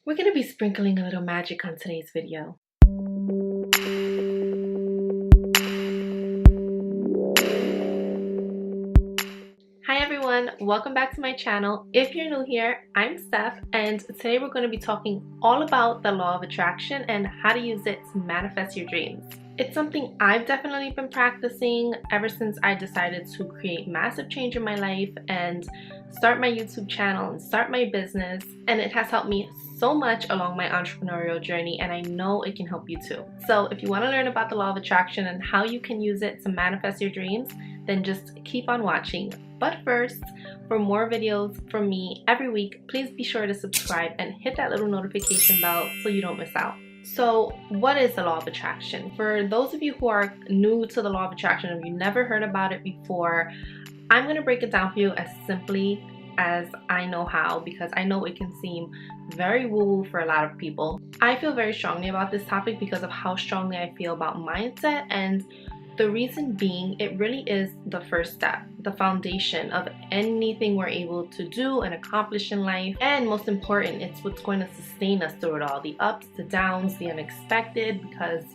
We're going to be sprinkling a little magic on today's video. Hi everyone, welcome back to my channel. If you're new here, I'm Steph, and today we're going to be talking all about the law of attraction and how to use it to manifest your dreams. It's something I've definitely been practicing ever since I decided to create massive change in my life and start my YouTube channel and start my business, and it has helped me so much along my entrepreneurial journey, and I know it can help you too. So if you want to learn about the law of attraction and how you can use it to manifest your dreams, then just keep on watching. But first, for more videos from me every week, please be sure to subscribe and hit that little notification bell so you don't miss out. So what is the law of attraction? For those of you who are new to the law of attraction, if you never heard about it before, I'm going to break it down for you as simply as I know how, because I know it can seem very woo-woo for a lot of people. I feel very strongly about this topic because of how strongly I feel about mindset, and the reason being, it really is the first step, the foundation of anything we're able to do and accomplish in life. And most important, it's what's going to sustain us through it all, the ups, the downs, the unexpected, because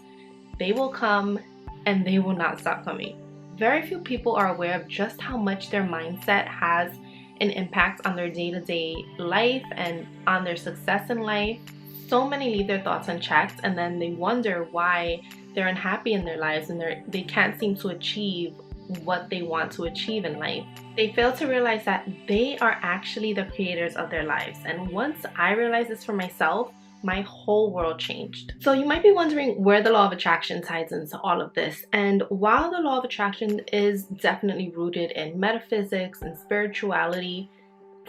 they will come and they will not stop coming. Very few people are aware of just how much their mindset has an impact on their day-to-day life and on their success in life. So many leave their thoughts unchecked, and then they wonder why they're unhappy in their lives and they can't seem to achieve what they want to achieve in life. They fail to realize that they are actually the creators of their lives. And once I realized this for myself, my whole world changed. So you might be wondering where the law of attraction ties into all of this. And while the law of attraction is definitely rooted in metaphysics and spirituality,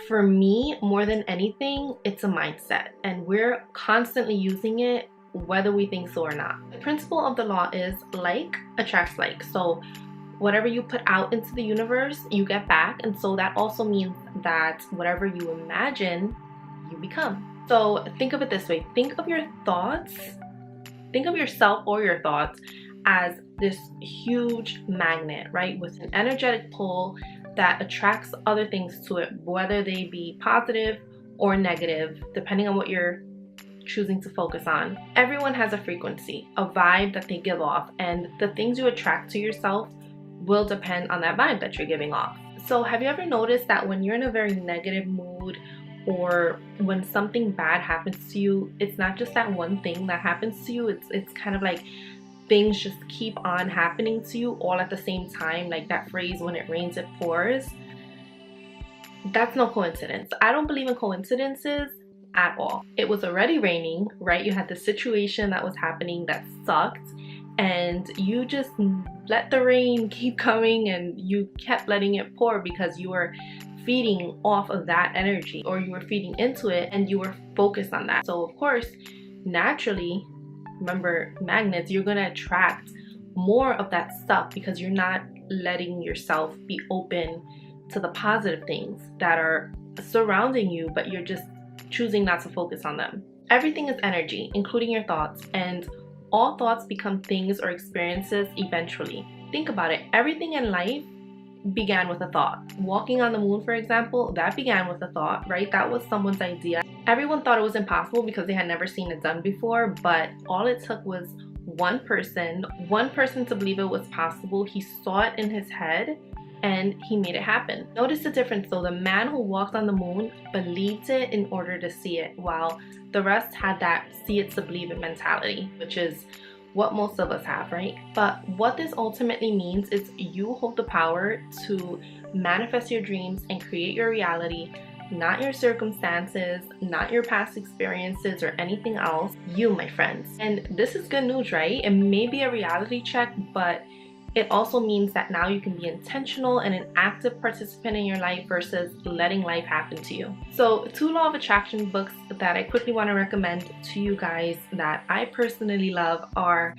for me, more than anything, it's a mindset, and we're constantly using it whether we think so or not. The principle of the law is like attracts like. So whatever you put out into the universe, you get back. And so that also means that whatever you imagine, you become. So think of it this way. Think of your thoughts, think of yourself or your thoughts as this huge magnet, right? With an energetic pull that attracts other things to it, whether they be positive or negative, depending on what you're choosing to focus on. Everyone has a frequency, a vibe that they give off, and the things you attract to yourself will depend on that vibe that you're giving off. So have you ever noticed that when you're in a very negative mood, or when something bad happens to you, it's not just that one thing that happens to you, it's kind of like things just keep on happening to you all at the same time, like that phrase, when it rains it pours. That's no coincidence. I don't believe in coincidences at all. It was already raining, right? You had the situation that was happening that sucked, and you just let the rain keep coming and you kept letting it pour because you were feeding off of that energy, or you were feeding into it and you were focused on that. So of course, naturally, remember, magnets, you're going to attract more of that stuff because you're not letting yourself be open to the positive things that are surrounding you, but you're just choosing not to focus on them. Everything is energy, including your thoughts, and all thoughts become things or experiences eventually. Think about it. Everything in life began with a thought. Walking on the moon, for example, that began with a thought, right? That was someone's idea. Everyone thought it was impossible because they had never seen it done before, but all it took was one person to believe it was possible. He saw it in his head and he made it happen. Notice the difference though. The man who walked on the moon believed it in order to see it, while the rest had that see it to believe it mentality, which is what most of us have, right? But what this ultimately means is you hold the power to manifest your dreams and create your reality, not your circumstances, not your past experiences or anything else. You, my friends. And this is good news, right? It may be a reality check, but it also means that now you can be intentional and an active participant in your life versus letting life happen to you. So 2 law of attraction books that I quickly want to recommend to you guys that I personally love are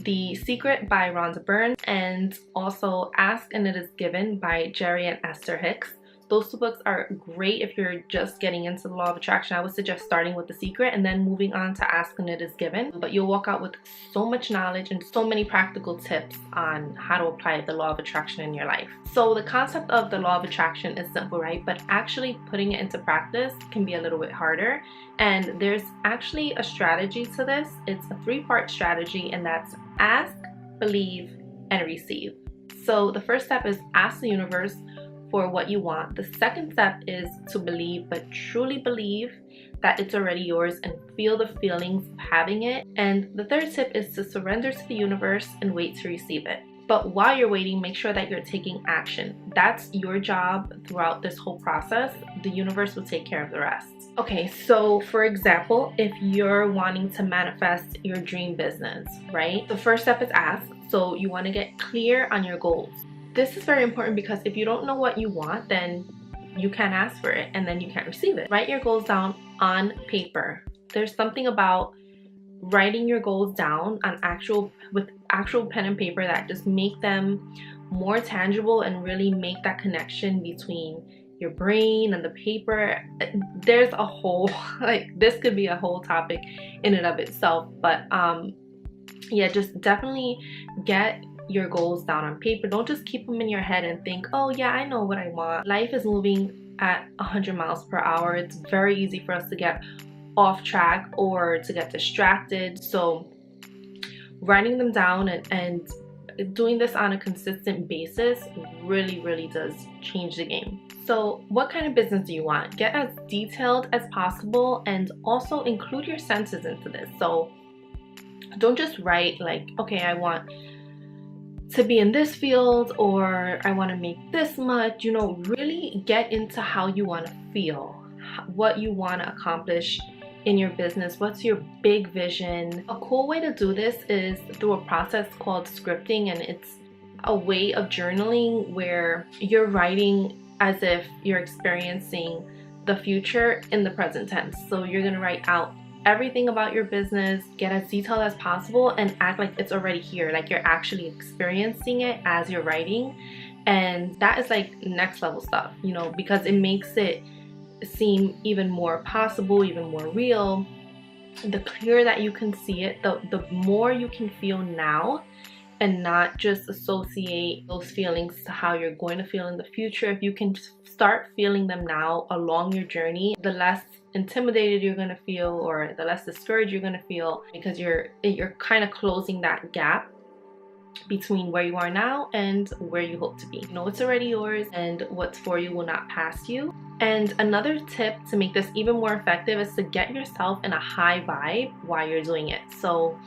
The Secret by Rhonda Byrne and also Ask and It Is Given by Jerry and Esther Hicks. those two books are great if you're just getting into the law of attraction. I would suggest starting with The Secret and then moving on to Ask and It Is Given. But you'll walk out with so much knowledge and so many practical tips on how to apply the law of attraction in your life. So the concept of the law of attraction is simple, right? But actually putting it into practice can be a little bit harder. And there's actually a strategy to this. It's a 3-part strategy, and that's ask, believe, and receive. So the first step is ask the universe for what you want. The second step is to believe, but truly believe that it's already yours and feel the feelings of having it. And the third tip is to surrender to the universe and wait to receive it. But while you're waiting, make sure that you're taking action. That's your job throughout this whole process. The universe will take care of the rest. Okay, so for example, if you're wanting to manifest your dream business, right? The first step is ask. So you want to get clear on your goals. This is very important because if you don't know what you want, then you can't ask for it and then you can't receive it. Write your goals down on paper. There's something about writing your goals down on actual pen and paper that just make them more tangible and really make that connection between your brain and the paper. There's a whole, like, this could be a whole topic in and of itself, but yeah, just definitely get your goals down on paper. Don't just keep them in your head and think, oh yeah, I know what I want. Life is moving at 100 miles per hour. It's very easy for us to get off track or to get distracted. So writing them down and doing this on a consistent basis really does change the game. So what kind of business do you want? Get as detailed as possible and also include your senses into this. So don't just write like, okay, I want to be in this field or I want to make this much. You know, really get into how you want to feel, what you want to accomplish in your business. What's your big vision? A cool way to do this is through a process called scripting, and it's a way of journaling where you're writing as if you're experiencing the future in the present tense. So you're going to write out everything about your business, get as detailed as possible, and act like it's already here, like you're actually experiencing it as you're writing. And that is like next level stuff, you know, because it makes it seem even more possible, even more real. The clearer that you can see it, the more you can feel now and not just associate those feelings to how you're going to feel in the future. If you can start feeling them now along your journey, the less intimidated you're going to feel, or the less discouraged you're going to feel, because you're kind of closing that gap between where you are now and where you hope to be. You know, it's already yours, and what's for you will not pass you. And another tip to make this even more effective is to get yourself in a high vibe while you're doing it. So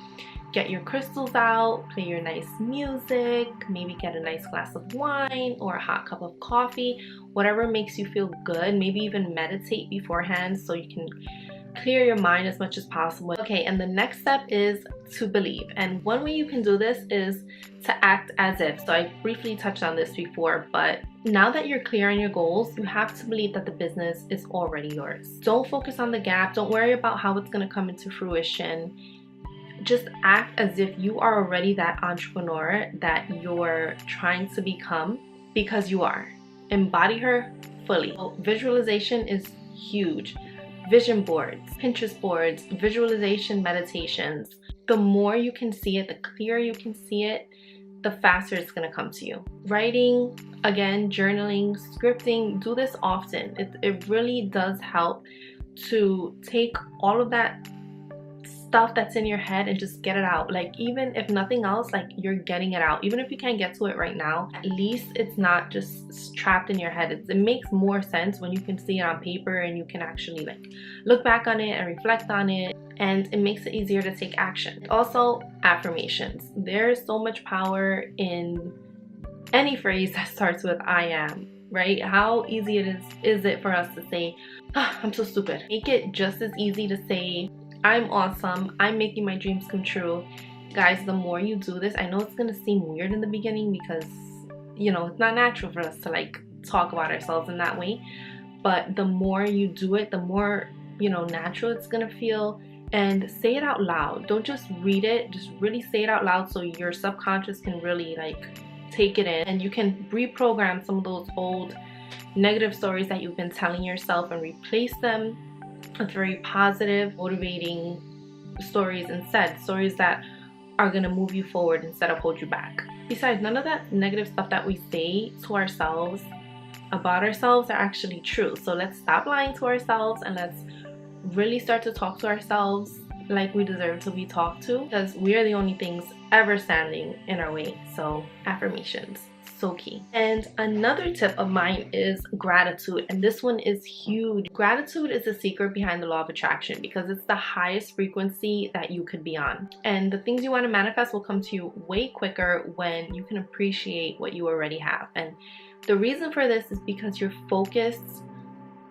get your crystals out, play your nice music, maybe get a nice glass of wine or a hot cup of coffee, whatever makes you feel good. Maybe even meditate beforehand so you can clear your mind as much as possible. Okay, and the next step is to believe. And one way you can do this is to act as if. So I briefly touched on this before, but now that you're clear on your goals, you have to believe that the business is already yours. Don't focus on the gap. Don't worry about how it's going to come into fruition. Just act as if you are already that entrepreneur that you're trying to become, because you are. Embody her fully. So visualization is huge. Vision boards, Pinterest boards, visualization meditations. The more you can see it, the clearer you can see it, the faster it's going to come to you. Writing, again, journaling, scripting, do this often. It really does help to take all of that stuff that's in your head and just get it out. Like, even if nothing else, like, you're getting it out. Even if you can't get to it right now, at least it's not just trapped in your head. It makes more sense when you can see it on paper and you can actually like look back on it and reflect on it, and it makes it easier to take action. Also, affirmations. There's so much power in any phrase that starts with I am, right? How easy is it for us to say, oh, I'm so stupid. Make it just as easy to say, I'm awesome, I'm making my dreams come true. Guys, the more you do this, I know it's gonna seem weird in the beginning because, you know, it's not natural for us to like talk about ourselves in that way, but the more you do it, the more, you know, natural it's gonna feel. And say it out loud. Don't just read it, just really say it out loud so your subconscious can really like take it in, and you can reprogram some of those old negative stories that you've been telling yourself and replace them with very positive, motivating stories instead. Stories that are going to move you forward instead of hold you back. Besides, none of that negative stuff that we say to ourselves about ourselves are actually true. So let's stop lying to ourselves and let's really start to talk to ourselves like we deserve to be talked to, because we are the only things ever standing in our way. So affirmations, so key. And another tip of mine is gratitude, and this one is huge. Gratitude is the secret behind the law of attraction because it's the highest frequency that you could be on, and the things you want to manifest will come to you way quicker when you can appreciate what you already have. And the reason for this is because you're focused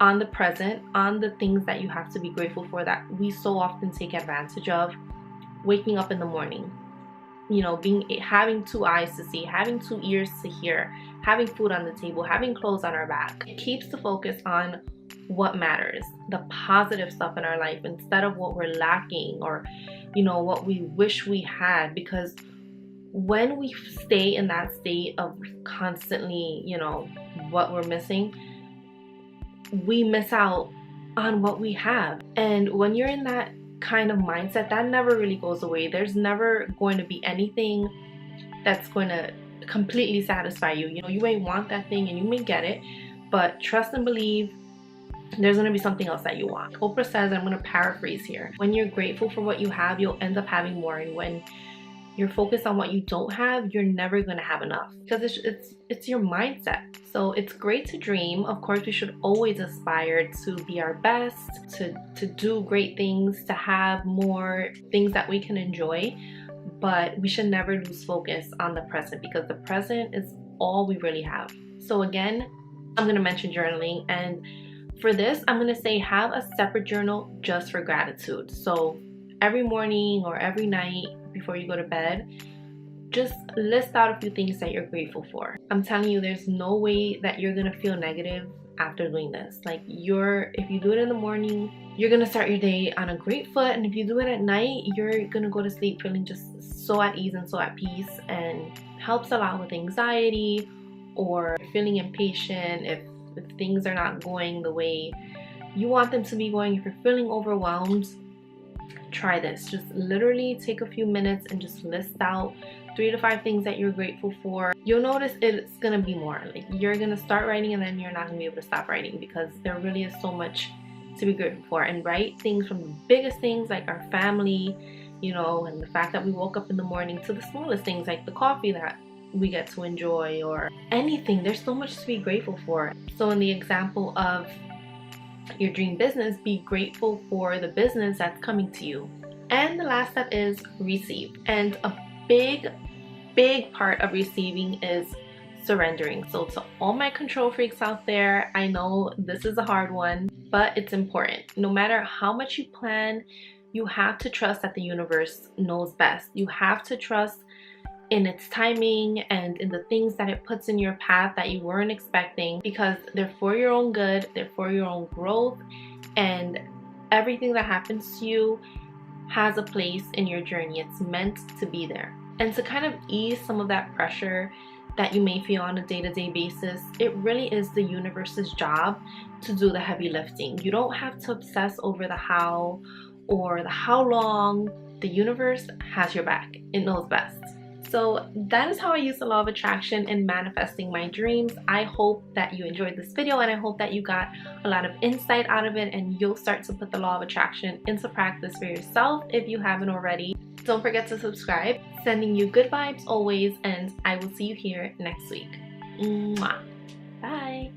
on the present, on the things that you have to be grateful for that we so often take advantage of. Waking up in the morning, you know, having 2 eyes to see, having 2 ears to hear, having food on the table, having clothes on our back. It keeps the focus on what matters, the positive stuff in our life, instead of what we're lacking or, you know, what we wish we had. Because when we stay in that state of constantly, you know, what we're missing, we miss out on what we have. And when you're in that kind of mindset, that never really goes away. There's never going to be anything that's going to completely satisfy you. You know, you may want that thing and you may get it, but trust and believe there's going to be something else that you want. Oprah says, I'm going to paraphrase here, when you're grateful for what you have, you'll end up having more. And when you're focused on what you don't have, you're never going to have enough, because it's your mindset. So it's great to dream. Of course, we should always aspire to be our best, to do great things, to have more things that we can enjoy, but we should never lose focus on the present, because the present is all we really have. So again, I'm going to mention journaling, and for this, I'm going to say have a separate journal just for gratitude. So every morning or every night before you go to bed, just list out a few things that you're grateful for. I'm telling you, there's no way that you're gonna feel negative after doing this. Like, if you do it in the morning, you're gonna start your day on a great foot, and if you do it at night, you're gonna go to sleep feeling just so at ease and so at peace, and helps a lot with anxiety or feeling impatient if things are not going the way you want them to be going. If you're feeling overwhelmed, try this. Just literally take a few minutes and just list out 3 to 5 things that you're grateful for. You'll notice it's gonna be more. Like, you're gonna start writing and then you're not gonna be able to stop writing, because there really is so much to be grateful for. And write things from the biggest things like our family, you know, and the fact that we woke up in the morning, to the smallest things like the coffee that we get to enjoy, or anything. There's so much to be grateful for. So in the example of your dream business, be grateful for the business that's coming to you. And the last step is receive. And a big part of receiving is surrendering. So to all my control freaks out there, I know this is a hard one, but it's important. No matter how much you plan, you have to trust that the universe knows best. You have to trust in its timing and in the things that it puts in your path that you weren't expecting, because they're for your own good, they're for your own growth, and everything that happens to you has a place in your journey. It's meant to be there. And to kind of ease some of that pressure that you may feel on a day-to-day basis, it really is the universe's job to do the heavy lifting. You don't have to obsess over the how or the how long. The universe has your back. It knows best. So that is how I use the law of attraction in manifesting my dreams. I hope that you enjoyed this video, and I hope that you got a lot of insight out of it, and you'll start to put the law of attraction into practice for yourself if you haven't already. Don't forget to subscribe. Sending you good vibes always, and I will see you here next week. Mwah. Bye.